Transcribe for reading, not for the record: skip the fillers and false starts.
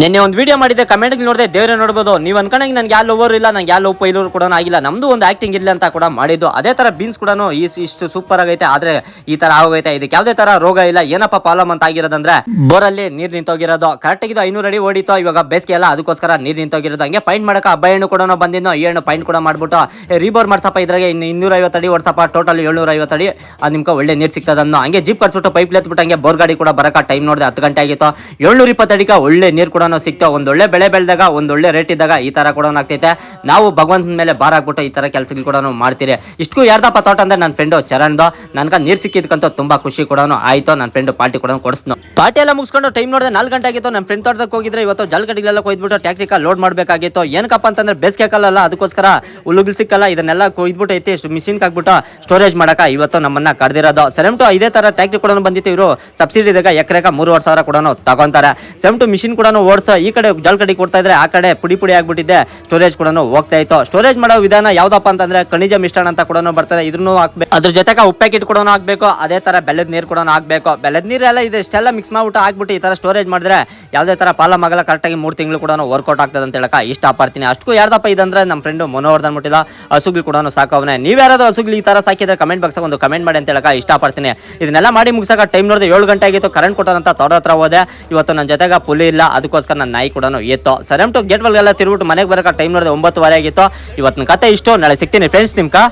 ನಿನ್ನೆ ಒಂದು ವಿಡಿಯೋ ಮಾಡಿದ್ದೆ, ಕಮೆಂಟ್ ನೋಡಿದೆ, ದೇವ್ರೆ ನೋಡ್ಬೋದು. ನೀವು ಅನ್ಕೊಂಡಂಗೆ ನನಗೆ ಯಾವ ಲವರ್ ಇಲ್ಲ, ನಂಗೆ ಯಾವ ಲವ್ ಪೈಲೂರು ಕೂಡ ಆಗಿಲ್ಲ. ನಮ್ದು ಒಂದು ಆಕ್ಟಿಂಗ್ ಇಲ್ಲ ಅಂತ ಕೂಡ ಮಾಡಿದ್ದು. ಅದೇ ತರ ಬೀನ್ಸ್ ಕೂಡ ಇಷ್ಟು ಸೂಪರ್ ಆಗೈತೆ. ಆದ್ರೆ ಈ ತರ ಆಗೋಗೈತೆ. ಇದಕ್ಕೆ ಯಾವುದೇ ತರ ರೋಗ ಇಲ್ಲ. ಏನಪ್ಪ ಪ್ರಾಬ್ಲಮ್ ಅಂತ ಆಗಿರೋದಂದ್ರೆ ಬೋರಲ್ಲಿ ನೀರ್ ನಿಂತೋಗಿರೋದು. ಕರೆಕ್ಟ್ ಇದು 500 ಅಡಿ ಓಡಿತ್ತು. ಇವಾಗ ಬೇಸಿಗೆ ಎಲ್ಲ, ಅದಕ್ಕೋಸ್ಕರ ನೀರ್ ನಿಂತೋಗಿರೋದು. ಹಂಗೆ ಪಾಯಿಂಟ್ ಮಾಡಕ ಹಬ್ಬ ಹೆಣ್ಣು ಕೂಡ ಬಂದಿದ್ದು. ಈ ಹೆಣ್ಣು ಪಾಯಿಂಟ್ ಕೂಡ ಮಾಡ್ಬಿಟ್ಟು ರೀಬೋರ್ ಮಾಡ್ಸಪ್ಪ, ಇದ್ರಾಗೆ ಇನ್ನು 250 ಅಡಿ ಓಡಿಸಪ್ಪ, ಟೋಟಲ್ 750 ಅಡಿ. ಅದು ನಿಮ್ಗೆ ಒಳ್ಳೆ ನೀರು ಸಿಗ್ತದನ್ನು. ಹಂಗೆ ಜೀಪ್ ಕಟ್ಬಿಟ್ಟು ಪೈಪ್ ಎತ್ಬಿಟ್ಟು ಹಂಗೆ ಬೋರ್ ಗಾಡಿ ಕೂಡ ಬರಕ ಟೈಮ್ ನೋಡಿದೆ 10 ಗಂಟೆ ಆಗಿತ್ತು. 720 ಅಡಿಗೆ ಒಳ್ಳೆ ನೀರು ಕೂಡ ಸಿಕ್ತಾವ. ಒಂದೊಳ್ಳೆ ಬೆಳೆ ಬೆಳೆದಾಗ, ಒಂದೊಳ್ಳೆ ರೇಟ್ ಇದ್ದಾಗ ಈ ತರ ಕೂಡ ಆಗ್ತೈತೆ. ನಾವು ಭಗವಂತನ ಮೇಲೆ ಬಾರ್ ಹಾಕ್ಬಿಟ್ಟು ಈ ತರ ಕೆಲಸಗಳು ಕೂಡ ಮಾಡ್ತೀರಿ. ಇಷ್ಟು ಯಾರ್ದಪ್ಪ ತೋಟ ಅಂದ್ರೆ ನನ್ನ ಫ್ರೆಂಡು ಚರಣ್ದು. ನನ್ಗೆ ನೀರು ಸಿಕ್ಕಿದ್ಕಂತ ತುಂಬಾ ಖುಷಿ ಕೂಡ ಆಯ್ತು. ನನ್ನ ಫ್ರೆಂಡ್ ಪಾರ್ಟಿ ಕೂಡ ಕೊಡಿಸ್ನು. ಪಾರ್ಟಿ ಎಲ್ಲ ಮುಗಿಸ್ಕೊಂಡು ಟೈಮ್ ನೋಡಿದೆ 4 ಗಂಟೆ ಆಗಿತ್ತು. ನನ್ನ ಫ್ರೆಂಡ್ ತೋಟಕ್ಕೆ ಹೋಗಿದ್ರೆ ಇವತ್ತು ಜಲ್ಗಡಿಗಳೆಲ್ಲ ಕೊಯ್ದ್ಬಿಟ್ಟು ಟ್ಯಾಕ್ಟ್ರಿಕ ಲೋಡ್ ಮಾಡಬೇಕಾಗಿತ್ತು. ಏನಕ್ಕಪ್ಪ ಅಂತಂದ್ರೆ ಬೇಸಿಗೆ ಕಾಲಲ್ಲ, ಅದಕ್ಕೋಸ್ಕರ ಹುಲ್ಲುಗಳು ಸಿಕ್ಕಲ್ಲ. ಇದನ್ನೆಲ್ಲ ಕೊಯ್ದ್ಬಿಟ್ಟು ಐತಿ ಮಿಷಿನ್ ಹಾಕ್ಬಿಟ್ಟು ಸ್ಟೋರೇಜ್ ಮಾಡಕ ಇವತ್ತು ನಮ್ಮನ್ನ ಕರೆದಿರೋದು. ಸೆಮ್ ಟು ಇದೇ ತರ ಟ್ಯಾಕ್ಟ್ರಿ ಕೂಡ ಬಂದಿತ್ತು. ಇವರು ಸಬ್ಸಿಡಿ ಇದ್ದಾಗ ಎಕರೆಗೆ 3,500 ಕೂಡ ತಗೊಂತಾರೆ. ಸೆಮ್ ಟು ಮಿಷಿನ್ ಕೂಡ ಓಡಿಸ ಈ ಕಡೆ ಜಲ್ಕಡಿ ಕೊಡ್ತಾ ಇದ್ರೆ, ಆ ಕಡೆ ಪುಡಿ ಪುಡಿ ಆಗ್ಬಿಟ್ಟಿದೆ. ಸ್ಟೋರೇಜ್ ಕೂಡ ಹೋಗ್ತಾ ಇತ್ತು. ಸ್ಟೋರೇಜ್ ಮಾಡೋ ವಿಧಾನ ಯಾವ್ದಪ್ಪ ಅಂತಂದ್ರೆ ಖನಿಜ ಮಿಶ್ರಣ ಅಂತ ಕೂಡ ಬರ್ತದೆ. ಇದನ್ನು ಹಾಕ್ಬೇಕು. ಅದ್ರ ಜೊತೆಗೆ ಉಪ್ಪು ಪ್ಯಾಕೆಟ್ ಕೂಡ ಹಾಕ್ಬೇಕು. ಅದೇ ತರ ಬೆಲ್ಲದ ನೀರು ಕೂಡ ಹಾಕ್ಬೇಕು. ಬೆಲ್ಲದ ನೀರೆಲ್ಲ ಇದೆಷ್ಟೆಲ್ಲ ಮಿಕ್ಸ್ ಮಾಡ್ಬಿಟ್ಟು ಹಾಕ್ಬಿಟ್ಟು ಈ ತರ ಸ್ಟೋರೇಜ್ ಮಾಡಿದ್ರೆ ಯಾವುದೇ ತರ ಪ್ರಾಬ್ಲಮ್ ಆಗಲ್ಲ. ಕರೆಕ್ಟಾಗಿ 3 ತಿಂಗಳು ಕೂಡ ವರ್ಕೌಟ್ ಆಗ್ತದೆ ಅಂತ ಹೇಳಕ ಇಷ್ಟಪಡ್ತೀನಿ. ಅಷ್ಟು ಯಾರ್ದಪ್ಪ ಇದಂದ್ರೆ ನಮ್ಮ ಫ್ರೆಂಡ್ ಮನೋವರ್ಧನ್ ಮುಟ್ಟಿದ ಹಸುಗಳು ಕೂಡ ಸಾಕವನೆ. ನೀವು ಯಾರಾದ್ರೂ ಹಸುಗಳು ಈ ತರ ಸಾಕಿದ್ರೆ ಕಮೆಂಟ್ ಬಾಕ್ಸ್ ಒಂದು ಕಮೆಂಟ್ ಮಾಡಿ ಅಂತ ಹೇಳಕ ಇಷ್ಟಪಡ್ತೀನಿ. ಇದನ್ನೆಲ್ಲ ಮಾಡಿ ಮುಗಿಸಾಕ ಟೈಮ್ ನೋಡಿದ್ರೆ 7 ಗಂಟೆ ಆಗಿತ್ತು. ಕರೆಂಟ್ ಕೊಟ್ಟಂತ ತೋಟ ಹತ್ರ ಹೋದೆ. ಇವತ್ತು ನನ್ನ ಜೊತೆಗೆ ಪುಲಿ ಇಲ್ಲ, ಅದಕ್ಕೋಸ್ಕರ ನನ್ನ ನಾಯಿ ಕೂಡ ಎತ್ತು. ಸೆಮ್ ಟು ಗೇಟ್ ಒಳಗೆಲ್ಲ ತಿರುಗಿಬಿಟ್ಟು ಮನೆಗೆ ಬರೋಕೆ ಟೈಮ್ ನೋಡಿದ್ರೆ 9:15 ಆಗಿತ್ತು. ಇವತ್ತಿನ ಕತೆ ಇಷ್ಟು. ನಾಳೆ ಸಿಗ್ತೀನಿ ಫ್ರೆಂಡ್ಸ್ ನಿಮ್ಗೆ.